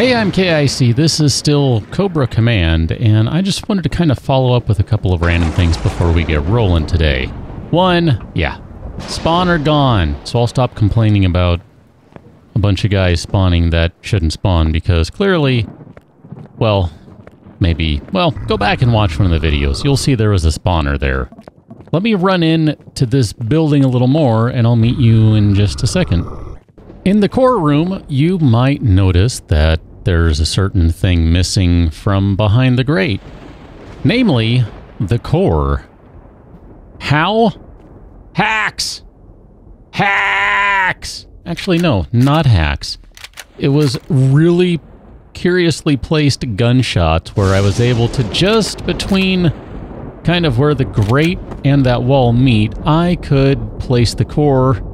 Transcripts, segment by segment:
Hey, I'm KIC. This is still Cobra Command, and I just wanted to kind of follow up with a couple of random things before we get rolling today. One, spawner gone, so I'll stop complaining about a bunch of guys spawning that shouldn't spawn, because clearly, well, go back and watch one of the videos. You'll see there was a spawner there. Let me run in to this building a little more, and I'll meet you in just a second. In the core room, you might notice that there's a certain thing missing from behind the grate. Namely, the core. How? Hacks! Hacks! Actually, no, not hacks. It was really curiously placed gunshots where I was able to, just between kind of where the grate and that wall meet, I could place the core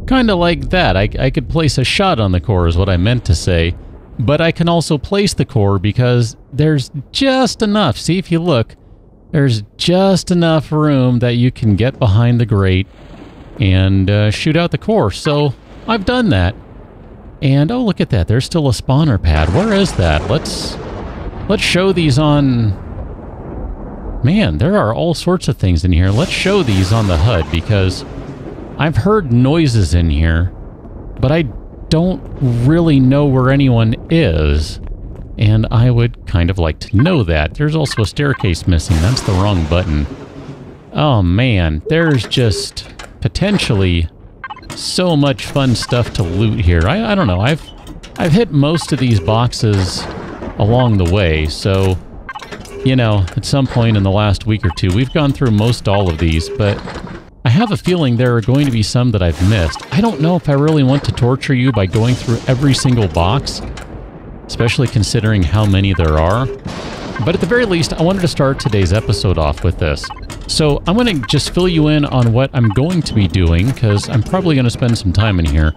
kind of like that. I could place a shot on the core is what I meant to say, but I can also place the core because there's just enough. See, if you look, there's just enough room that you can get behind the grate and shoot out the core. So I've done that. And oh, look at that. There's still a spawner pad. Where is that? Let's show these on... Man, there are all sorts of things in here. Let's show these on the HUD because I've heard noises in here, but I don't really know where anyone is, and I would kind of like to know that. There's also a staircase missing. That's the wrong button. Oh man, there's just potentially so much fun stuff to loot here. I don't know. I've hit most of these boxes along the way, so you know, at some point in the last week or two, we've gone through most all of these, but I have a feeling there are going to be some that I've missed. I don't know if I really want to torture you by going through every single box, especially considering how many there are. But at the very least, I wanted to start today's episode off with this. So I'm going to just fill you in on what I'm going to be doing, because I'm probably going to spend some time in here.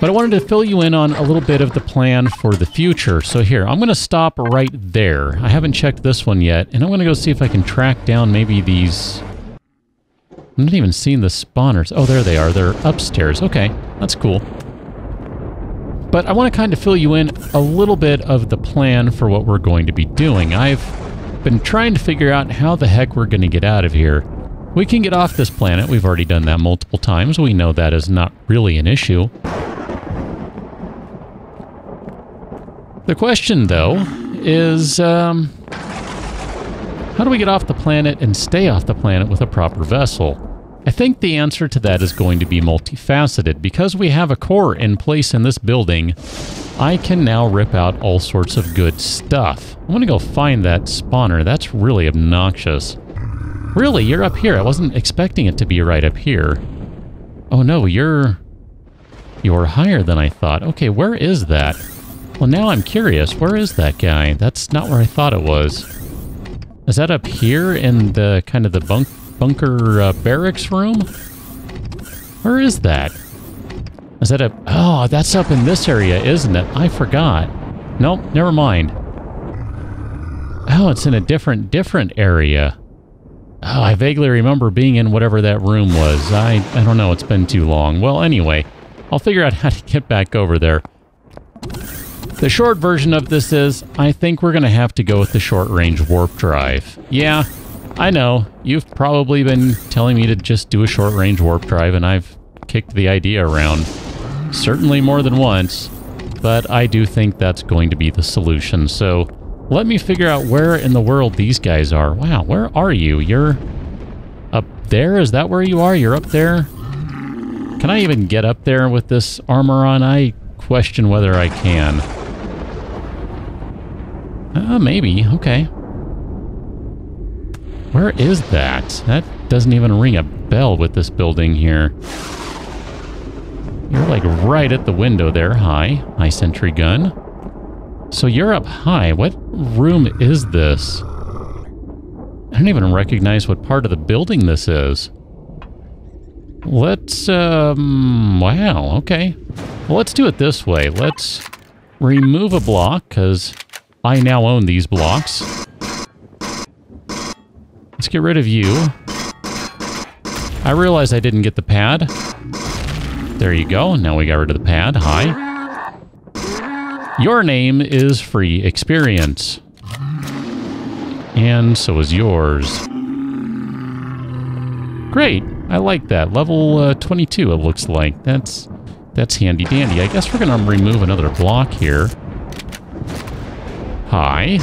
But I wanted to fill you in on a little bit of the plan for the future. So here, I'm going to stop right there. I haven't checked this one yet, and I'm going to go see if I can track down maybe these... I'm not even seeing the spawners. Oh, there they are. They're upstairs. Okay, that's cool. But I want to kind of fill you in a little bit of the plan for what we're going to be doing. I've been trying to figure out how the heck we're going to get out of here. We can get off this planet. We've already done that multiple times. We know that is not really an issue. The question, though, is how do we get off the planet and stay off the planet with a proper vessel? I think the answer to that is going to be multifaceted. Because we have a core in place in this building, I can now rip out all sorts of good stuff. I'm going to go find that spawner. That's really obnoxious. Really? You're up here? I wasn't expecting it to be right up here. Oh no, you're higher than I thought. Okay, where is that? Well, now I'm curious. Where is that guy? That's not where I thought it was. Is that up here in the kind of the bunker barracks room? Where is that? Is that a... Oh, that's up in this area, isn't it? I forgot. Nope, never mind. Oh, it's in a different area. Oh, I vaguely remember being in whatever that room was. I don't know, it's been too long. Well, anyway, I'll figure out how to get back over there. The short version of this is, I think we're going to have to go with the short-range warp drive. Yeah, I know. You've probably been telling me to just do a short-range warp drive, and I've kicked the idea around. Certainly more than once, but I do think that's going to be the solution. So let me figure out where in the world these guys are. Wow, where are you? You're up there? Is that where you are? You're up there? Can I even get up there with this armor on? I question whether I can. Maybe. Okay. Where is that? That doesn't even ring a bell with this building here. You're like right at the window there. High sentry gun. So you're up high. What room is this? I don't even recognize what part of the building this is. Let's, wow, okay. Well, let's do it this way. Let's remove a block, because I now own these blocks. Let's get rid of you. I realize I didn't get the pad. There you go. Now we got rid of the pad. Hi. Your name is free experience. And so is yours. Great. I like that. Level 22, it looks like. That's handy dandy. I guess we're going to remove another block here. Hi.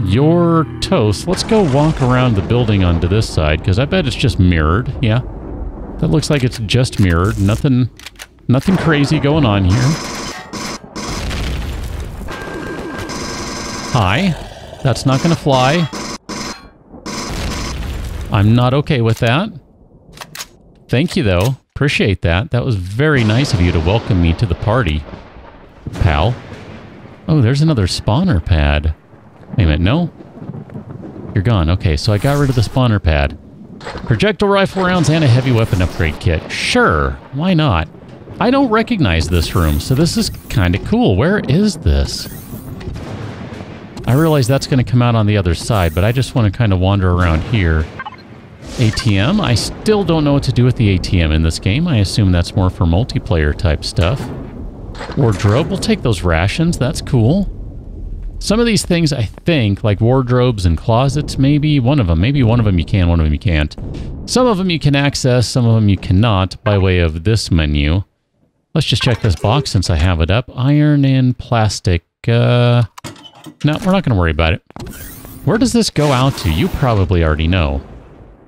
You're toast. Let's go walk around the building onto this side, because I bet it's just mirrored. Yeah. That looks like it's just mirrored. Nothing crazy going on here. Hi. That's not going to fly. I'm not okay with that. Thank you, though. Appreciate that. That was very nice of you to welcome me to the party, pal. Oh, there's another spawner pad. Wait a minute, no? You're gone. Okay, so I got rid of the spawner pad. Projectile rifle rounds and a heavy weapon upgrade kit. Sure, why not? I don't recognize this room, so this is kind of cool. Where is this? I realize that's going to come out on the other side, but I just want to kind of wander around here. ATM? I still don't know what to do with the ATM in this game. I assume that's more for multiplayer type stuff. Wardrobe, we'll take those rations. That's cool. Some of these things, I think, like wardrobes and closets, maybe one of them you can, one of them you can't. Some of them you can access, some of them you cannot by way of this menu. Let's just check this box since I have it up. Iron and plastic. No, we're not going to worry about it. Where does this go out to? You probably already know.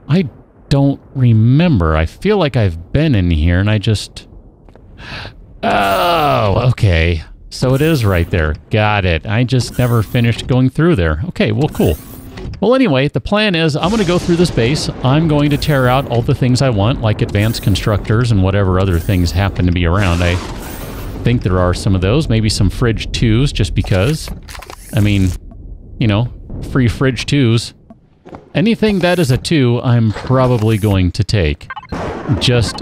I don't remember. I feel like I've been in here and I just... Oh, okay. So it is right there. Got it. I just never finished going through there. Okay, well, cool. Well, anyway, the plan is I'm going to go through this base. I'm going to tear out all the things I want, like advanced constructors and whatever other things happen to be around. I think there are some of those. Maybe some fridge 2s, just because. I mean, you know, free fridge 2s. Anything that is a 2, I'm probably going to take. Just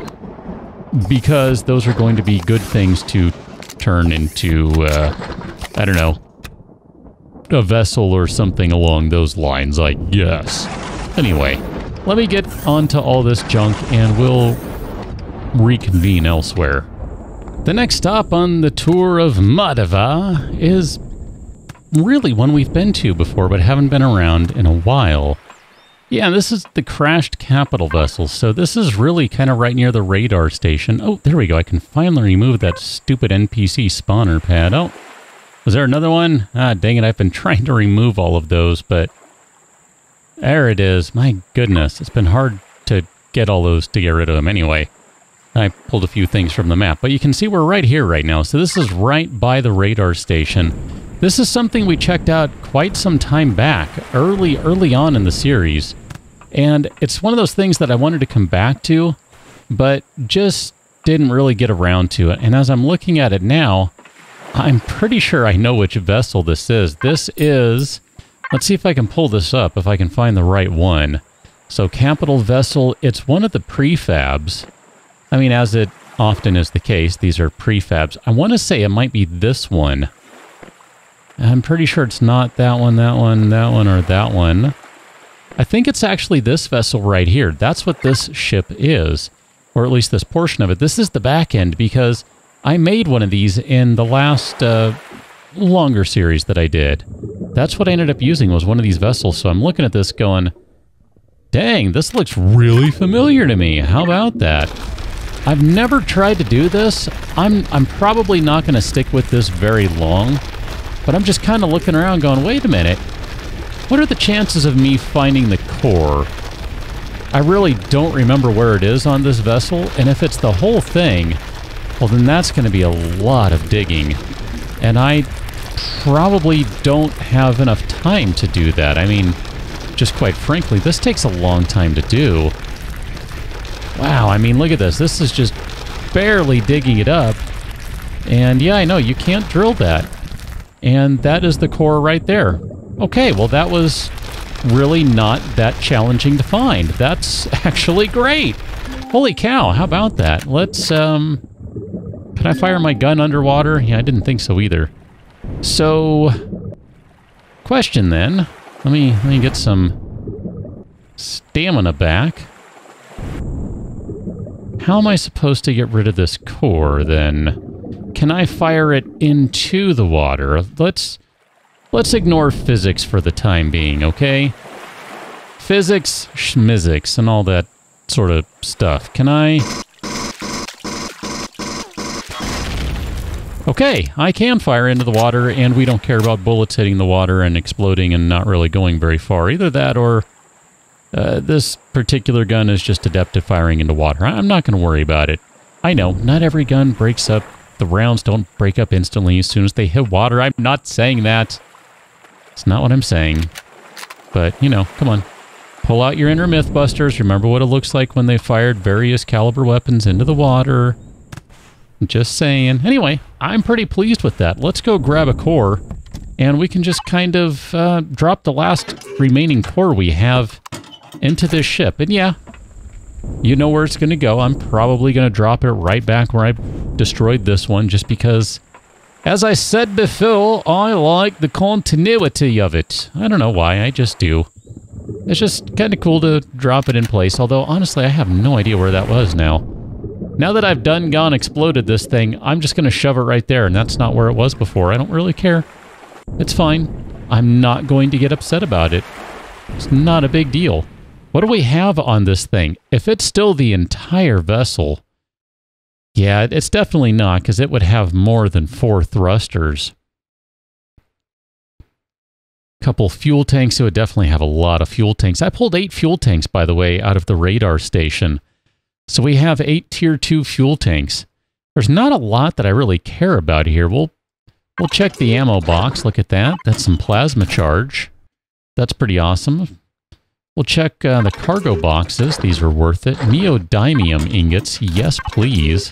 because those are going to be good things to turn into, I don't know, a vessel or something along those lines, I guess. Anyway, let me get onto all this junk and we'll reconvene elsewhere. The next stop on the tour of Madava is really one we've been to before but haven't been around in a while. Yeah, this is the crashed capital vessel, so this is really kind of right near the radar station. Oh, there we go. I can finally remove that stupid NPC spawner pad. Oh, was there another one? Ah, dang it. I've been trying to remove all of those, but there it is. My goodness. It's been hard to get all those to get rid of them anyway. I pulled a few things from the map, but you can see we're right here right now. So this is right by the radar station. This is something we checked out quite some time back, early on in the series. And it's one of those things that I wanted to come back to, but just didn't really get around to it. And as I'm looking at it now, I'm pretty sure I know which vessel this is. This is... Let's see if I can pull this up, if I can find the right one. So, capital vessel, it's one of the prefabs. I mean, as it often is the case, these are prefabs. I want to say it might be this one. I'm pretty sure it's not that one, that one, that one, or that one. I think it's actually this vessel right here. That's what this ship is, or at least this portion of it. This is the back end because I made one of these in the last longer series that I did. That's what I ended up using, was one of these vessels. So I'm looking at this going, dang, this looks really familiar to me. How about that? I've never tried to do this. I'm probably not going to stick with this very long, but I'm just kind of looking around going, wait a minute. What are the chances of me finding the core? I really don't remember where it is on this vessel, and if it's the whole thing, well, then that's going to be a lot of digging. And I probably don't have enough time to do that. I mean, just quite frankly, this takes a long time to do. Wow, I mean, look at this. This is just barely digging it up. And yeah, I know, you can't drill that. And that is the core right there. Okay, well, that was really not that challenging to find. That's actually great. Holy cow, how about that? Let's, can I fire my gun underwater? Yeah, I didn't think so either. So, question then. Let me get some stamina back. How am I supposed to get rid of this core then? can I fire it into the water? Let's ignore physics for the time being, okay? Physics, schmizics, and all that sort of stuff. Can I... Okay, I can fire into the water, and we don't care about bullets hitting the water and exploding and not really going very far. Either that or this particular gun is just adept at firing into water. I'm not going to worry about it. I know, not every gun breaks up. The rounds don't break up instantly as soon as they hit water. I'm not saying that. It's not what I'm saying. But, you know, come on. Pull out your inner Mythbusters. Remember what it looks like when they fired various caliber weapons into the water. Just saying. Anyway, I'm pretty pleased with that. Let's go grab a core, and we can just kind of drop the last remaining core we have into this ship. And yeah, you know where it's going to go. I'm probably going to drop it right back where I destroyed this one, just because, as I said before, I like the continuity of it. I don't know why, I just do. It's just kind of cool to drop it in place, although honestly, I have no idea where that was now. Now that I've done gone exploded this thing, I'm just going to shove it right there, and that's not where it was before. I don't really care. It's fine. I'm not going to get upset about it. It's not a big deal. What do we have on this thing? If it's still the entire vessel, yeah, it's definitely not, because it would have more than 4 thrusters. Couple fuel tanks. It would definitely have a lot of fuel tanks. I pulled 8 fuel tanks, by the way, out of the radar station. So we have 8 tier 2 fuel tanks. There's not a lot that I really care about here. We'll check the ammo box. Look at that. That's some plasma charge. That's pretty awesome. We'll check the cargo boxes. These are worth it. Neodymium ingots. Yes, please.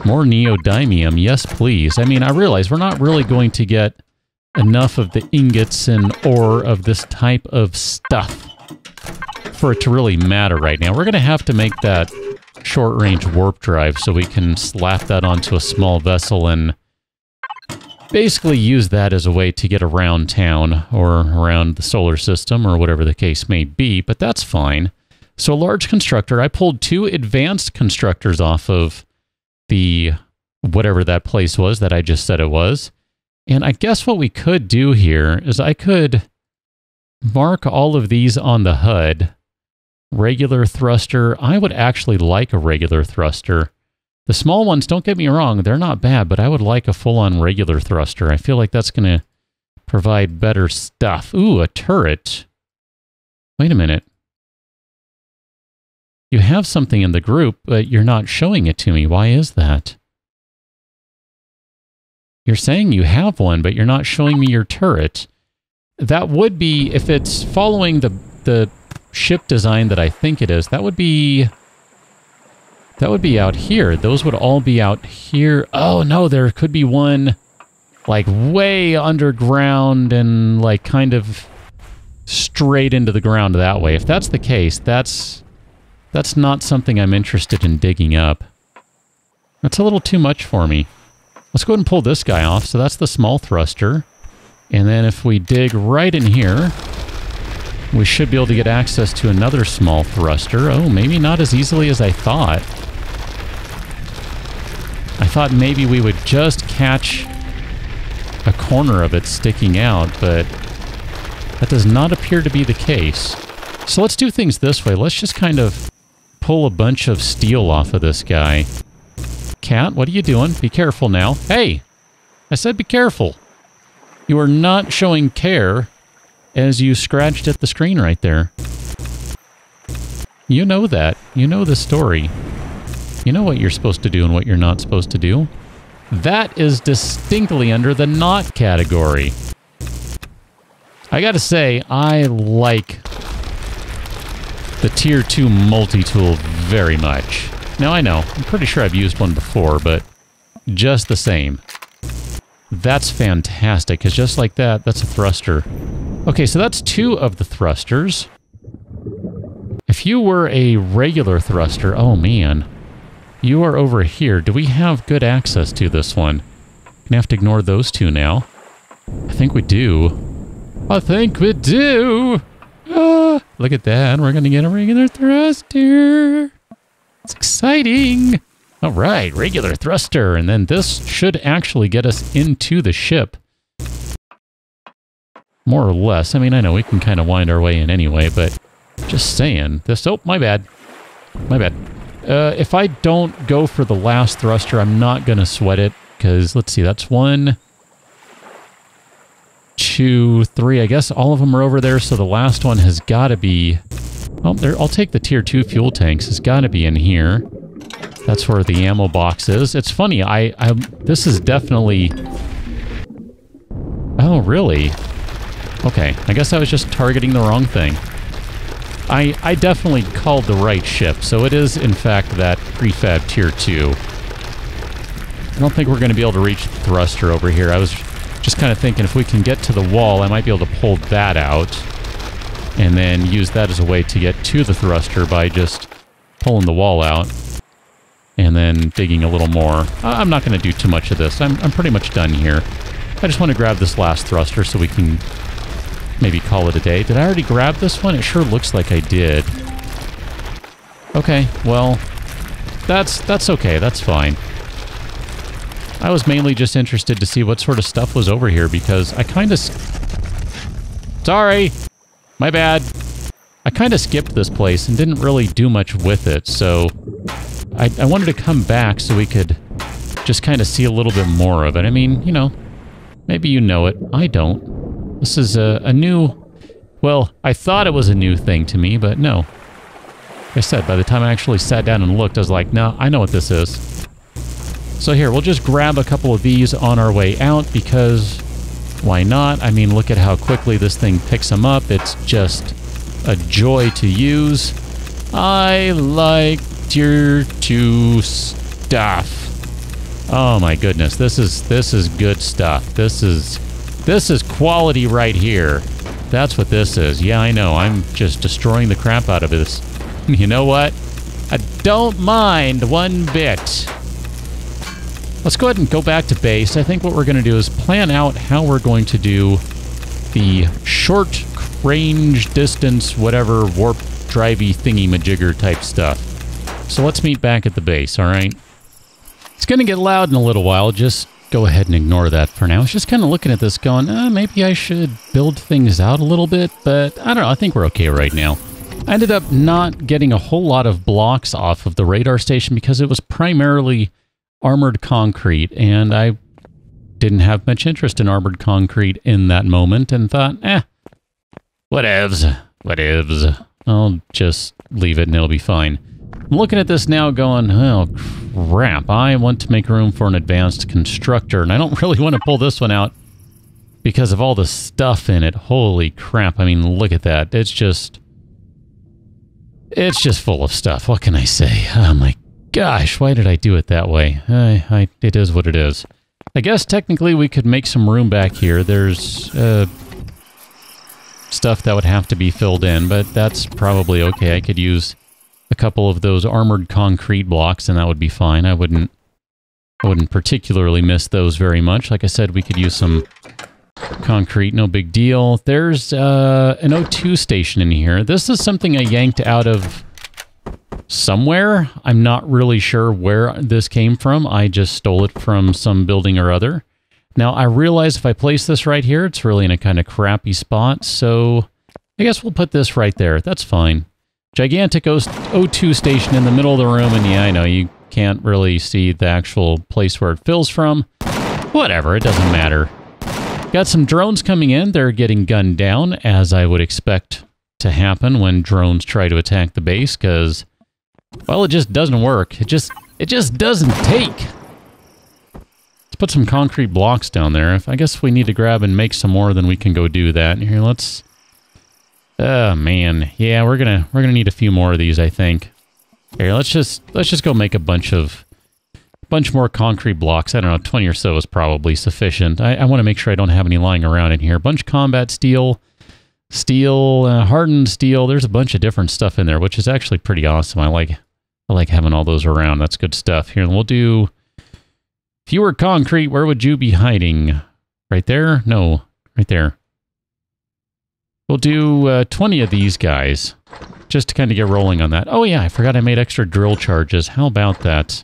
More neodymium. Yes, please. I mean, I realize we're not really going to get enough of the ingots and ore of this type of stuff for it to really matter right now. We're going to have to make that short-range warp drive so we can slap that onto a small vessel and basically use that as a way to get around town or around the solar system or whatever the case may be, but that's fine. So a large constructor. I pulled 2 advanced constructors off of the whatever that place was that I just said it was. And I guess what we could do here is I could mark all of these on the HUD. Regular thruster. I would actually like a regular thruster. The small ones, don't get me wrong, they're not bad, but I would like a full-on regular thruster. I feel like that's going to provide better stuff. Ooh, a turret. Wait a minute. You have something in the group, but you're not showing it to me. Why is that? You're saying you have one, but you're not showing me your turret. That would be, if it's following the ship design that I think it is, that would be out here. Those would all be out here. Oh no, there could be one like way underground and like kind of straight into the ground that way. If that's the case, that's not something I'm interested in digging up. That's a little too much for me. Let's go ahead and pull this guy off. So that's the small thruster. And then if we dig right in here, we should be able to get access to another small thruster. Oh, maybe not as easily as I thought. I thought maybe we would just catch a corner of it sticking out, but that does not appear to be the case. So let's do things this way. Let's just kind of pull a bunch of steel off of this guy. Cat, what are you doing? Be careful now. Hey! I said be careful. You are not showing care as you scratched at the screen right there. You know that. You know the story. You know what you're supposed to do and what you're not supposed to do. That is distinctly under the not category. I gotta say, I like the Tier 2 multi-tool very much. Now, I know, I'm pretty sure I've used one before, but just the same. That's fantastic, because just like that, that's a thruster. Okay, so that's 2 of the thrusters. If you were a regular thruster, oh man, you are over here. Do we have good access to this one? Gonna have to ignore those 2 now. I think we do. I think we do! Ah, look at that, we're gonna get a regular thruster! It's exciting! All right, regular thruster. And then this should actually get us into the ship. More or less. I mean, I know we can kind of wind our way in anyway, but just saying. This... Oh, my bad. My bad. If I don't go for the last thruster, I'm not going to sweat it. Because, let's see, that's 1, 2, 3. I guess all of them are over there, so the last one has got to be... Oh, there, I'll take the tier 2 fuel tanks. It's got to be in here. That's where the ammo box is. It's funny, this is definitely... Oh, really? Okay, I guess I was just targeting the wrong thing. I definitely called the right ship, so it is, in fact, that prefab tier 2. I don't think we're going to be able to reach the thruster over here. I was just kind of thinking if we can get to the wall, I might be able to pull that out and then use that as a way to get to the thruster by just pulling the wall out and then digging a little more. I'm not going to do too much of this. I'm pretty much done here. I just want to grab this last thruster so we can maybe call it a day. Did I already grab this one? It sure looks like I did. Okay, well, that's okay. That's fine. I was mainly just interested to see what sort of stuff was over here because I kind of... Sorry! My bad. I kind of skipped this place and didn't really do much with it, so I wanted to come back so we could just kind of see a little bit more of it. I mean, you know, maybe you know it. I don't. This is a new... Well, I thought it was a new thing to me, but no. Like I said, by the time I actually sat down and looked, I was like, no, I know what this is. So here, we'll just grab a couple of these on our way out because why not? I mean, look at how quickly this thing picks them up. It's just a joy to use. I like tier 2 stuff. Oh my goodness, this is good stuff. This is quality right here. That's what this is. Yeah, I know. I'm just destroying the crap out of this. You know what? I don't mind one bit. Let's go ahead and go back to base. I think what we're going to do is plan out how we're going to do the short range distance, whatever, warp drivey thingy-majigger type stuff. So let's meet back at the base, all right? It's going to get loud in a little while. Just go ahead and ignore that for now. I was just kind of looking at this going, maybe I should build things out a little bit, but I don't know. I think we're okay right now. I ended up not getting a whole lot of blocks off of the radar station because it was primarily armored concrete, and I didn't have much interest in armored concrete in that moment and thought, whatevs. I'll just leave it and it'll be fine. I'm looking at this now going, oh crap, I want to make room for an advanced constructor, and I don't really want to pull this one out because of all the stuff in it. Holy crap, I mean, look at that. It's just full of stuff. What can I say? Oh my gosh, why did I do it that way? It is what it is. I guess technically we could make some room back here. There's stuff that would have to be filled in, but that's probably okay. I could use a couple of those armored concrete blocks and that would be fine. I wouldn't particularly miss those very much. Like I said, we could use some concrete, no big deal. There's an O2 station in here. This is something I yanked out of somewhere. I'm not really sure where this came from. I just stole it from some building or other. Now, I realize if I place this right here, it's really in a kind of crappy spot, so I guess we'll put this right there. That's fine. Gigantic O2 station in the middle of the room, and yeah, I know you can't really see the actual place where it fills from. Whatever, it doesn't matter. Got some drones coming in. They're getting gunned down, as I would expect to happen when drones try to attack the base, because, well, it just doesn't work. It just doesn't take. Let's put some concrete blocks down there. I guess we need to grab and make some more, then we can go do that. Here, let's... Oh, man. Yeah, we're gonna need a few more of these, I think. Here, let's just go make a bunch more concrete blocks. I don't know, 20 or so is probably sufficient. I want to make sure I don't have any lying around in here. Bunch of combat steel, hardened steel. There's a bunch of different stuff in there, which is actually pretty awesome. I like having all those around. That's good stuff. Here, we'll do... If you were concrete, where would you be hiding? Right there? No, right there. We'll do 20 of these guys, just to kind of get rolling on that. Oh yeah, I forgot I made extra drill charges. How about that?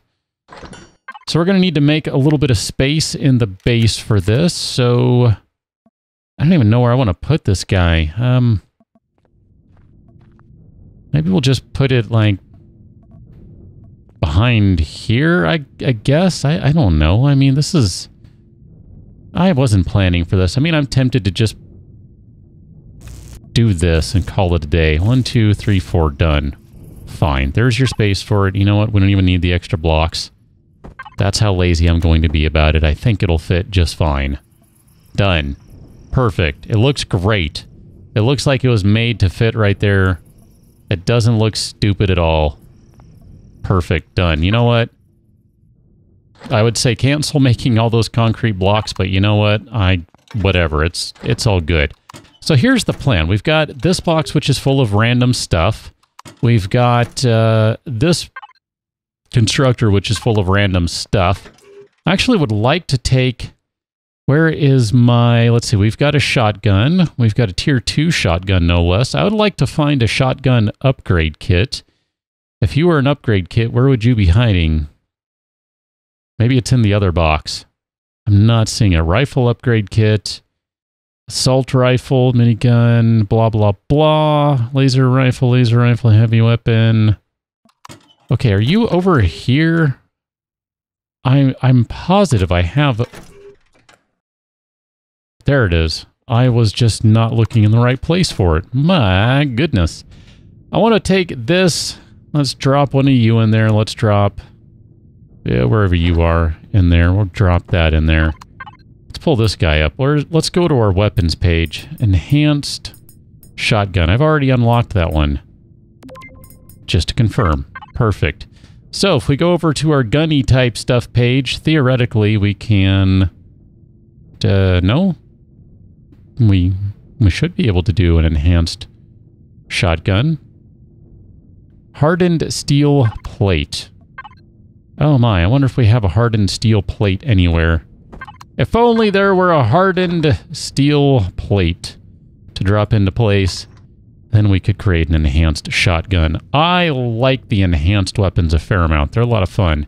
So we're going to need to make a little bit of space in the base for this. So I don't even know where I want to put this guy. Maybe we'll just put it like behind here, I guess. I don't know. I mean, this is... I wasn't planning for this. I mean, I'm tempted to just do this and call it a day. 1, 2, 3, 4, done. Fine. There's your space for it. You know what? We don't even need the extra blocks. That's how lazy I'm going to be about it. I think it'll fit just fine. Done. Perfect. It looks great. It looks like it was made to fit right there. It doesn't look stupid at all. Perfect. Done. You know what? I would say cancel making all those concrete blocks, but you know what? Whatever. It's all good. So here's the plan. We've got this box, which is full of random stuff. We've got this constructor, which is full of random stuff. I actually would like to take... Where is my... Let's see. We've got a shotgun. We've got a tier 2 shotgun, no less. I would like to find a shotgun upgrade kit. If you were an upgrade kit, where would you be hiding? Maybe it's in the other box. I'm not seeing a rifle upgrade kit. Assault rifle, minigun, blah, blah, blah. Laser rifle, heavy weapon. Okay, are you over here? I'm positive I have... There it is. I was just not looking in the right place for it. My goodness. I want to take this. Let's drop one of you in there. Let's drop... Yeah, wherever you are in there. We'll drop that in there. Let's pull this guy up. Let's go to our weapons page. Enhanced shotgun. I've already unlocked that one. Just to confirm. Perfect. So if we go over to our gunny type stuff page, theoretically we can... no? We should be able to do an enhanced shotgun. Hardened steel plate. Oh my, I wonder if we have a hardened steel plate anywhere. If only there were a hardened steel plate to drop into place, then we could create an enhanced shotgun. I like the enhanced weapons a fair amount. They're a lot of fun.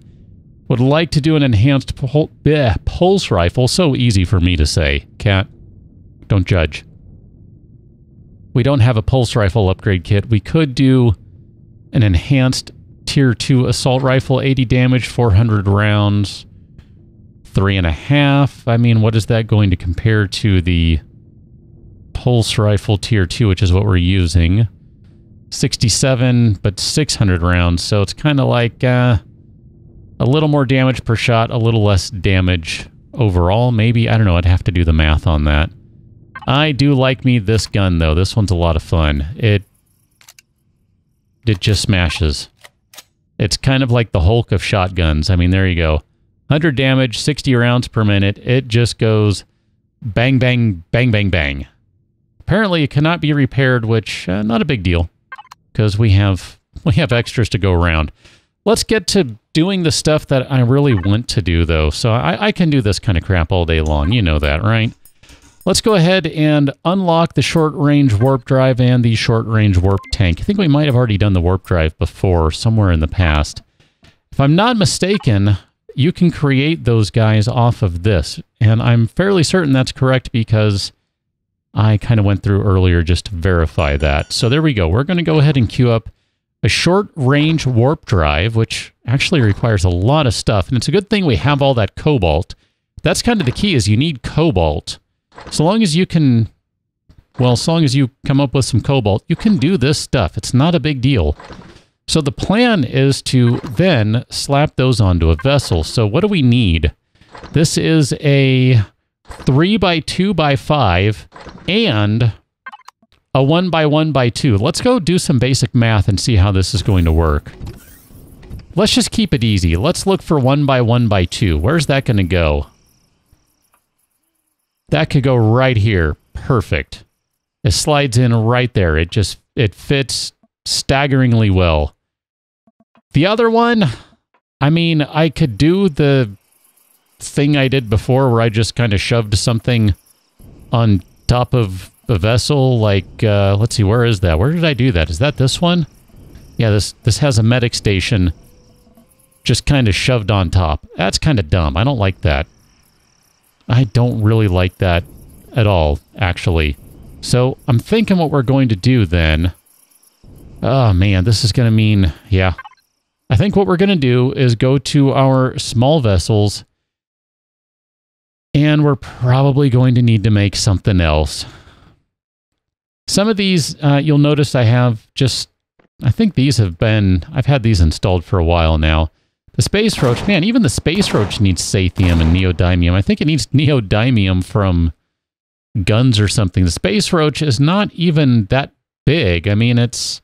Would like to do an enhanced pulse rifle. So easy for me to say. Cat, don't judge. We don't have a pulse rifle upgrade kit. We could do an enhanced Tier 2 assault rifle, 80 damage, 400 rounds, 3.5. I mean, what is that going to compare to the pulse rifle Tier 2, which is what we're using? 67, but 600 rounds. So it's kind of like a little more damage per shot, a little less damage overall, maybe. I don't know. I'd have to do the math on that. I do like me this gun, though. This one's a lot of fun. It just smashes. It's kind of like the Hulk of shotguns. I mean, there you go. 100 damage, 60 rounds per minute. It just goes bang, bang, bang, bang, bang. Apparently, it cannot be repaired, which, not a big deal, because we have extras to go around. Let's get to doing the stuff that I really want to do, though. So I can do this kind of crap all day long. You know that, right? Let's go ahead and unlock the short-range warp drive and the short-range warp tank. I think we might have already done the warp drive before, somewhere in the past. If I'm not mistaken, you can create those guys off of this. And I'm fairly certain that's correct because I kind of went through earlier just to verify that. So there we go. We're going to go ahead and queue up a short-range warp drive, which actually requires a lot of stuff. And it's a good thing we have all that cobalt. That's kind of the key, is you need cobalt. So long as you can, well, as long as you come up with some cobalt, you can do this stuff. It's not a big deal. So the plan is to then slap those onto a vessel. So what do we need? This is a 3x2x5 and a 1x1x2. Let's go do some basic math and see how this is going to work. Let's just keep it easy. Let's look for 1x1x2. Where's that going to go? That could go right here. Perfect. It slides in right there. It fits staggeringly well. The other one, I mean, I could do the thing I did before where I just kind of shoved something on top of a vessel. Like, let's see, where is that? Where did I do that? Is that this one? Yeah, this has a medic station just kind of shoved on top. That's kind of dumb. I don't like that. I don't really like that at all, actually. So I'm thinking what we're going to do then. Oh man, this is going to mean, yeah. I think what we're going to do is go to our small vessels, and we're probably going to need to make something else. Some of these, you'll notice I have just, I think these have been, I've had these installed for a while now. The Space Roach, man, even the Space Roach needs Sathium and Neodymium. I think it needs Neodymium from guns or something. The Space Roach is not even that big. I mean, it's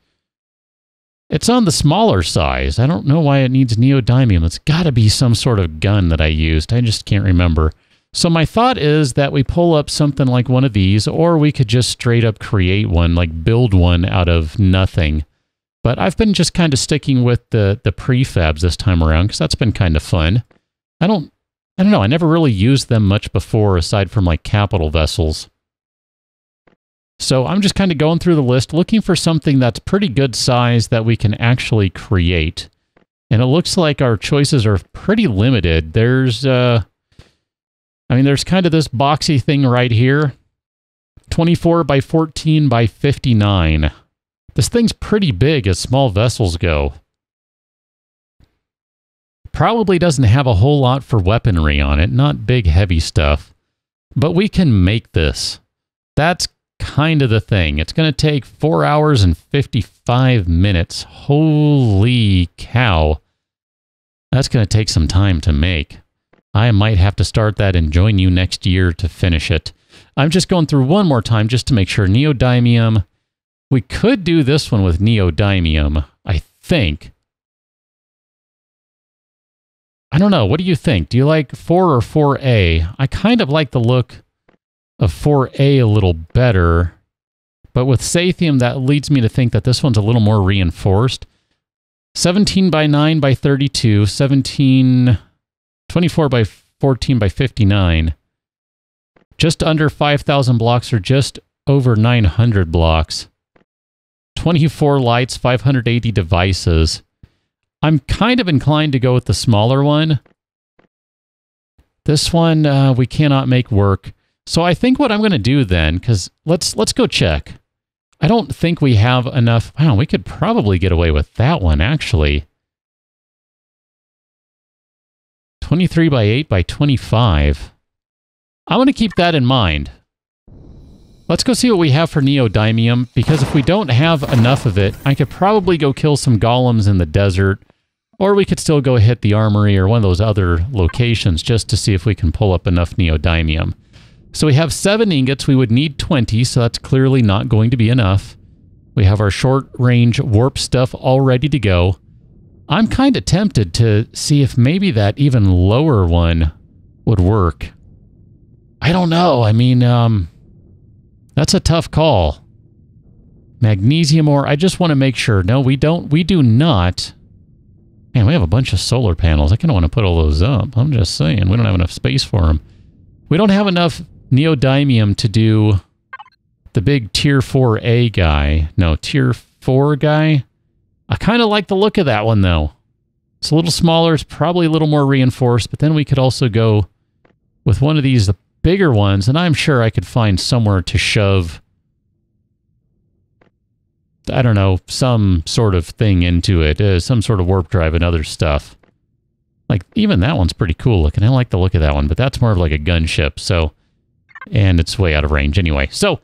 on the smaller size. I don't know why it needs Neodymium. It's got to be some sort of gun that I used. I just can't remember. So my thought is that we pull up something like one of these, or we could just straight up create one, like build one out of nothing. But I've been just kind of sticking with the prefabs this time around, because that's been kind of fun. I don't know. I never really used them much before, aside from like capital vessels. So I'm just kind of going through the list, looking for something that's pretty good size that we can actually create. And it looks like our choices are pretty limited. There's, there's kind of this boxy thing right here. 24 by 14 by 59. This thing's pretty big as small vessels go. Probably doesn't have a whole lot for weaponry on it, not big heavy stuff. But we can make this. That's kind of the thing. It's going to take 4 hours and 55 minutes. Holy cow. That's going to take some time to make. I might have to start that and join you next year to finish it. I'm just going through one more time just to make sure. Neodymium. We could do this one with Neodymium, I think. I don't know. What do you think? Do you like 4 or 4A? I kind of like the look of 4A a little better, but with Sathium, that leads me to think that this one's a little more reinforced. 17 by 9 by 32, 24 by 14 by 59. Just under 5,000 blocks, or just over 900 blocks. 24 lights, 580 devices. I'm kind of inclined to go with the smaller one. This one we cannot make work. So I think what I'm going to do then, because let's go check. I don't think we have enough. Wow, we could probably get away with that one, actually. 23 by 8 by 25. I want to keep that in mind. Let's go see what we have for Neodymium, because if we don't have enough of it, I could probably go kill some golems in the desert, or we could still go hit the armory or one of those other locations just to see if we can pull up enough Neodymium. So we have 7 ingots. We would need 20, so that's clearly not going to be enough. We have our short-range warp stuff all ready to go. I'm kind of tempted to see if maybe that even lower one would work. I don't know. I mean, that's a tough call. Magnesium ore. I just want to make sure. No, we don't. We do not. Man, we have a bunch of solar panels. I kind of want to put all those up. I'm just saying. We don't have enough space for them. We don't have enough Neodymium to do the big tier 4A guy. No, tier 4 guy. I kind of like the look of that one, though. It's a little smaller. It's probably a little more reinforced. But then we could also go with one of these, the bigger ones, and I'm sure I could find somewhere to shove, I don't know, some sort of thing into it, some sort of warp drive and other stuff. Like, even that one's pretty cool looking. I like the look of that one, but that's more of like a gunship, so, and it's way out of range anyway. So,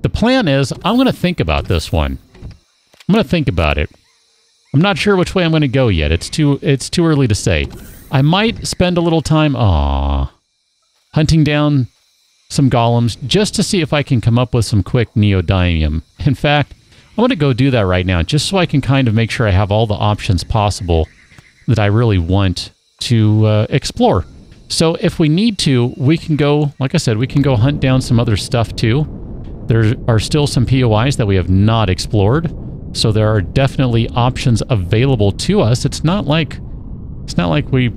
the plan is, I'm going to think about this one. I'm going to think about it. I'm not sure which way I'm going to go yet. It's too early to say. I might spend a little time, hunting down some golems just to see if I can come up with some quick Neodymium. In fact, I'm going to go do that right now just so I can kind of make sure I have all the options possible that I really want to explore. So if we need to, we can go, like I said, we can go hunt down some other stuff too. There are still some POIs that we have not explored, so there are definitely options available to us. It's not like we,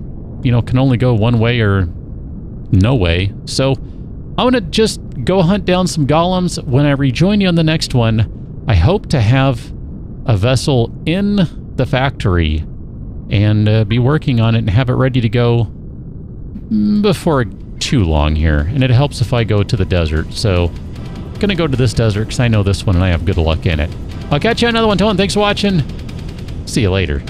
can only go one way or no way. So I'm going to just go hunt down some golems. When I rejoin you on the next one, I hope to have a vessel in the factory and be working on it and have it ready to go before too long here. And it helps if I go to the desert. So I'm going to go to this desert because I know this one and I have good luck in it. I'll catch you on another one. Till then, thanks for watching. See you later.